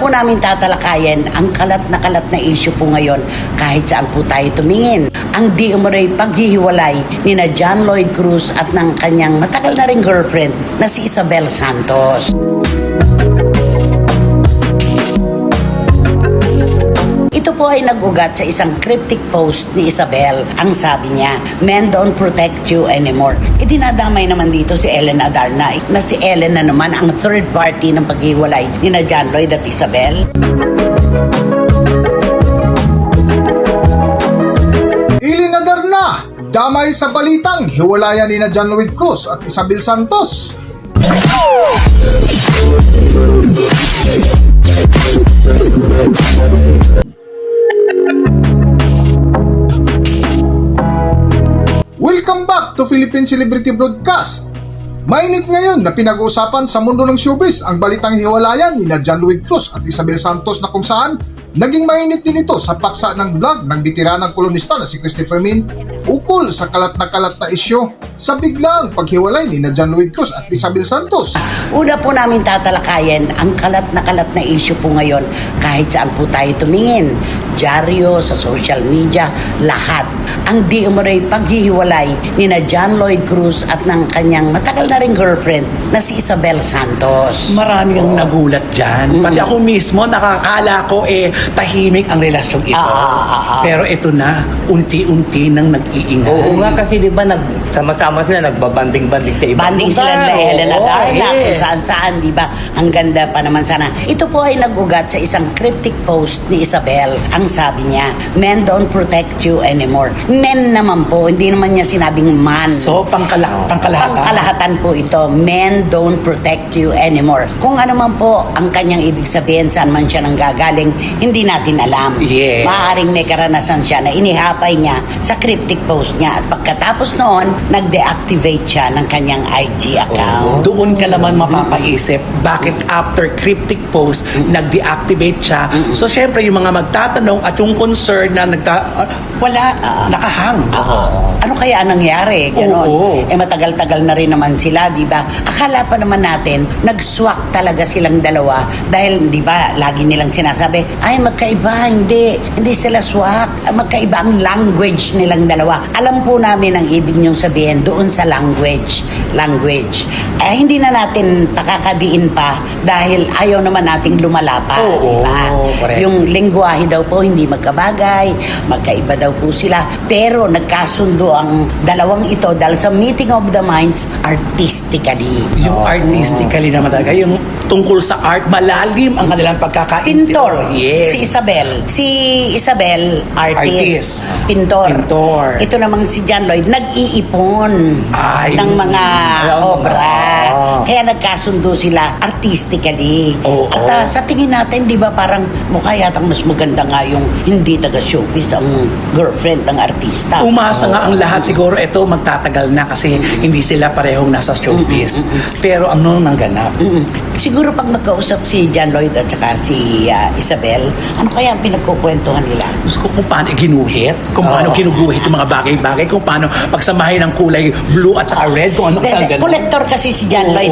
po namin tatalakayin ang kalat na issue po ngayon kahit saan po tayo tumingin. Ang di umuray paghihiwalay ni na John Lloyd Cruz at ng kanyang matagal na ring girlfriend na si Isabel Santos. Ito po ay nag-ugat sa isang cryptic post ni Isabel. Ang sabi niya, "Men don't protect you anymore." Idinadamay naman dito si Ellen Adarna na si Ellen na naman ang third party ng paghiwalay ni na John Lloyd at Isabel. Ellen Adarna, damay sa balitang hiwalayan ni na John Lloyd Cruz at Isabel Santos. Welcome back to Philippine Celebrity Broadcast. Mainit ngayon na pinag-uusapan sa mundo ng showbiz ang balitang hiwalayan ni na John Lloyd Cruz at Isabel Santos na kung saan naging mainit din ito sa paksa ng vlog ng bitiranang kolonista na si Christopher Min ukol sa kalat na isyu sa biglang paghiwalay ni na John Lloyd Cruz at Isabel Santos. Una po namin tatalakayin ang kalat na issue po ngayon kahit saan po tayo tumingin. Dyaryo, sa social media, lahat. Ang di umuray paghihiwalay ni na John Lloyd Cruz at ng kanyang matagal na ring girlfriend na si Isabel Santos. Marami ang nagulat dyan. Pati ako mismo, nakakala ko tahimik ang relasyong ito. Pero ito na, unti-unti nang nag-iingay. Oo nga kasi di ba sama-sama sila nagbabanding-banding sa ibang Banding lugar. sila na Ellen Adarna, yes. kung saan-saan, di ba? Ang ganda pa naman sana. Ito po ay nag-ugat sa isang cryptic post ni Isabel. Ang sabi niya, "Men don't protect you anymore." Men naman po, hindi naman niya sinabing man. So, pangkalahatan. Pangkalahatan po ito. Men don't protect you anymore. Kung ano man po ang kanyang ibig sabihin, saan man siya nanggagaling, hindi natin alam. Yes. Maaaring may karanasan siya na inihapay niya sa cryptic post niya. At pagkatapos noon, nag-deactivate siya ng kanyang IG account. Doon ka naman mapapaisip, bakit after cryptic post, nag-deactivate siya? So, syempre, yung mga magtatanong at yung concern na wala, nakahang. Ano kaya nangyari? Ganon. Oo. Matagal-tagal na rin naman sila, di ba? Akala pa naman natin, nag-swak talaga silang dalawa dahil, di ba, lagi nilang sinasabi, ay, magkaiba, hindi sila swak. Magkaiba ang language nilang dalawa. Alam po namin ang ibig niyong sabihin doon sa language. Hindi na natin pakakadiin pa dahil ayaw naman nating lumalapa, di ba? Correct. Yung lengguwahe daw po hindi magkabagay, magkaiba daw po sila. Pero nagkasundo ang dalawang ito dahil sa meeting of the minds artistically. Yung artistically naman talaga, yung tungkol sa art, malalim ang kanilang pagkakaintindi. Pintor. Yes. Si Isabel, artist. Pintor. Ito namang si John Lloyd, nag-iipon Ay. ng mga obra. Ah. Kaya nagkasundo sila artistically. Oo. At sa tingin natin, di ba, parang mukha yatang mas maganda nga yung hindi taga-showbiz ang girlfriend ng artista. Umasa nga ang lahat, siguro ito magtatagal na kasi hindi sila parehong nasa showbiz. Pero ano nang ganap? Siguro pag magkausap si John Lloyd at saka si Isabel, ano kaya ang pinagkukwentuhan nila? Gusto ko kung paano ginuhit, kung paano ginuguhit yung mga bagay-bagay, kung paano pagsamahin ng kulay blue at saka red, kung ano kang ganun. Collector kasi si John Lloyd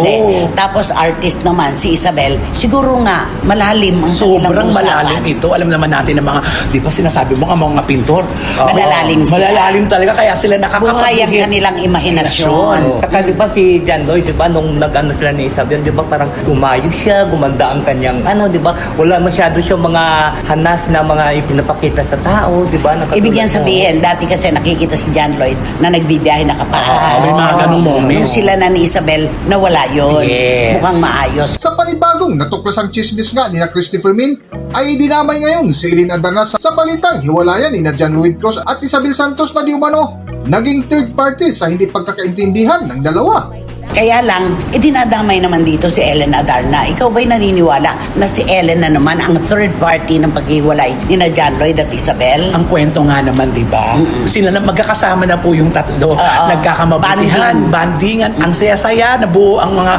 Tapos artist naman si Isabel. Siguro nga malalim ang Sobrang kanilang usapan. malalim ito. Alam naman natin ng mga, di ba sinasabi mo nga mga pintor? Malalalim sila. Malalalim talaga, kaya sila Buhay ang nakakapagbuhit. kanilang imahinasyon. Saka di ba si John Lloyd, di ba, nung nag-ano sila ni Isabel, di ba, parang umayo siya, gumanda ang kanyang, di ba, wala masyado siya mga hanas na mga ipinapakita sa tao, di ba? Ibig yan sabihin, dati kasi nakikita si John Lloyd na nagbibiyahe nakapahan. May mga ganung moment. Nung sila na ni Isabel, nawala yun. Yes. Mukhang maayos. Sa panibagong natuklasang chismis nga ni na Christopher Min ay dinamay ngayon si Ellen Adarna sa balitang hiwalayan ni na John Lloyd Cruz at Isabel Santos na di umano naging third party sa hindi pagkakaintindihan ng dalawa. Kaya lang, idinadamay naman dito si Ellen Adarna. Ikaw ba'y naniniwala na si Ellen na naman ang third party ng paghiwalay ni na John Lloyd at Isabel? Ang kwento nga naman, di ba? Sila na magkakasama na po yung tatlo. Nagkakamabutihan, bandingan, ang saya-saya, nabuo ang mga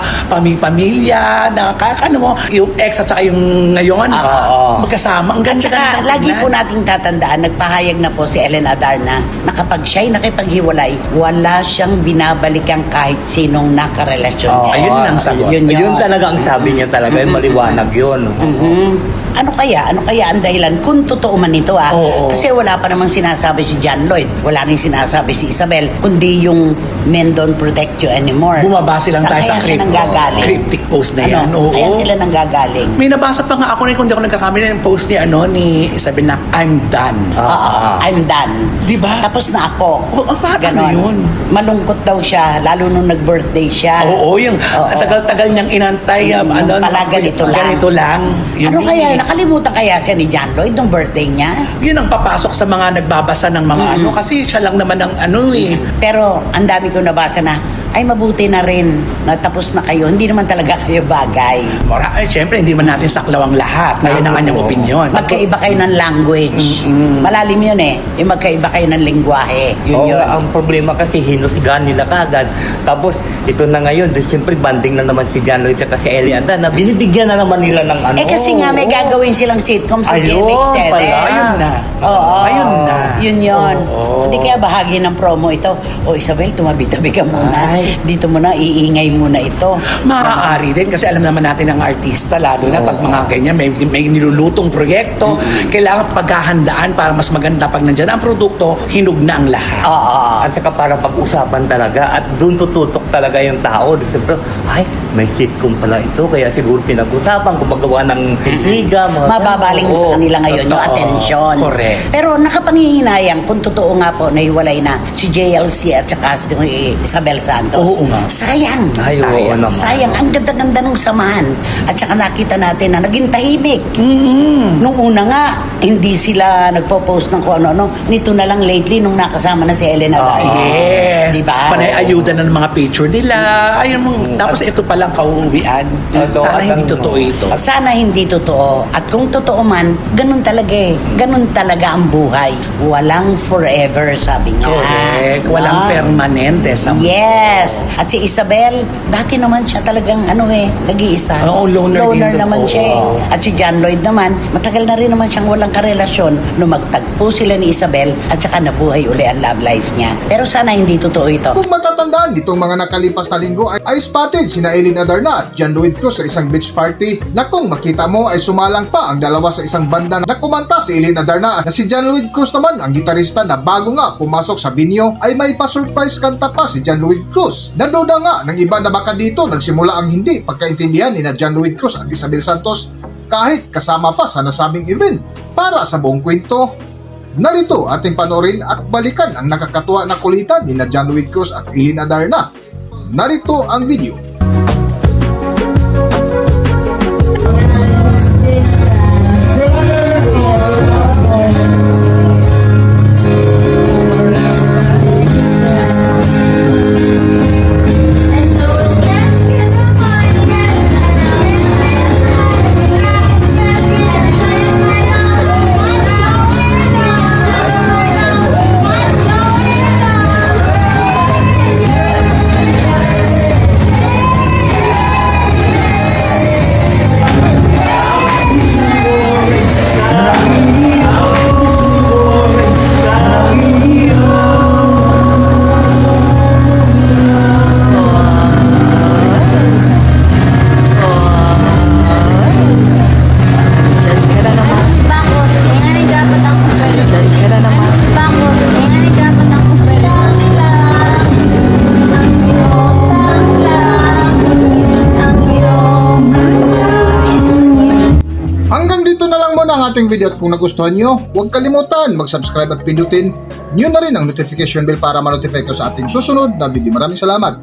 pamilya, yung ex at saka yung ngayon, magkasama. Ang At ganda saka, lagi po nating tatandaan, nagpahayag na po si Ellen Adarna na kapag siya'y nakipaghiwalay, wala siyang binabalikan kahit sinong nakarelasyon. Ayun ang sagot. Yun Yun talaga ang sabi niya talaga, maliwanag yun. Ano kaya ang dahilan kung totoo man ito Oo. Kasi wala pa namang sinasabi si John Lloyd, wala rin sinasabi si Isabel, kundi yung men don't protect you anymore. Bumabase lang tayo sa kaya siya nanggagaling? cryptic post na yan. Ano? Oo. Kaya sila nanggagaling. May nabasa pa nga ako rin, kung di ako nagkakamali, yung post ni Isabel na, I'm done. I'm done. Di ba? Tapos na ako. Paano Ganon. yun? Malungkot daw siya, lalo nung nag-birthday siya. Oo, yung Oo. tagal-tagal niyang inantay. Pala ganito lang. Ganito lang. Yun Ano yun kaya, eh. nakalimutan kaya siya ni John Lloyd nung birthday niya? Yun ang papasok sa mga nagbabasa ng mga kasi siya lang naman ang Pero ang dami ko nabasa na, ay mabuti na rin, natapos na kayo, hindi naman talaga kayo bagay. Siyempre, hindi man natin saklaw ang lahat. Ngayon ang kanyang opinion. Magkaiba kayo ng language. Malalim yun eh. Yung magkaiba kayo ng lingwahe. Yun Oo, yun. ang problema kasi hinusgahan nila kagad. Tapos ito na ngayon, siyempre banding na naman si John Lloyd at si Ellie Adan na binibigyan na naman nila ng ano. kasi nga may gagawin silang sitcom sa Ayun, GMX7. pala. Ayun na. Oo. Ayun na. Yun yun. Oo. Hindi kaya bahagi ng promo ito. O Isabel, tumabi-tabi ka muna. Ay. Dito muna, iingay muna ito. Maaari din kasi alam naman natin ang artista, lalo na pag mga ganyan, may nilulutong proyekto, kailangan paghahandaan para mas maganda pag nandyan ang produkto, hinug na ang lahat. Oo. At saka para pag-usapan talaga at doon tututok talaga yung tao. Siyempre, ay, may sitcom pala ito. Kaya siguro pinag-usapan, gumagawa ng intriga. Mababaling sa kanila ngayon yung Totoo. atensyon. Correct. Pero nakapanghihinayang kung totoo nga po nahiwalay na si JLC at saka si Isabel Santos. Oo nga. Sayang. Ay, oo Sayang. naman. Sayang. Ang ganda-ganda ng samahan. At saka nakita natin na naging tahimik. Nung una nga, hindi sila nagpo-post ng kung ano-ano. Nito na lang lately nung nakasama na si Elena Daya. Yes. Diba? Panay ayuda na ng mga picture nila. Ayun, tapos ito palang kauuwian. Sana hindi totoo ito. Sana hindi totoo. At kung totoo man, ganun talaga eh. Ganun talaga ang buhay. Walang forever, sabi nga. Correct. Walang Ah. permanente sa mundo. Yes. At si Isabel, dati naman siya talagang nag-iisa. Oo, loner din naman daw. siya eh. Oo. At si John Lloyd naman, matagal na rin naman siyang walang karelasyon nung magtagpo sila ni Isabel at saka nabuhay uli ang love life niya. Pero sana hindi totoo ito. Kung matatandaan, nitong mga nakalipas na linggo ay spotted sina Eileen Adarna at John Lloyd Cruz sa isang beach party na kung makita mo ay sumalang pa ang dalawa sa isang banda na kumanta si Eileen Adarna na si John Lloyd Cruz naman ang gitarista na bago nga pumasok sa binyo ay may pa-surprise kanta pa si John Lloyd Cruz. Naduda nga ng iba na baka dito nagsimula ang hindi pagkaintindihan ni na John Lloyd Cruz at Isabel Santos kahit kasama pa sa nasabing event. Para sa buong kwento, narito ating panoorin at balikan ang nakakatuwa na kulitan ni na John Lloyd Cruz at Eileen Adarna. Narito ang video. Bakos, yan ay dapat ang kumpara. Bakos, yan ay dapat ang kumpara. Hanggang dito na lang muna ang ating video at kung nagustuhan nyo, huwag kalimutan mag-subscribe at pindutin nyo na rin ang notification bell para ma-notify ko sa ating susunod na video. Maraming salamat!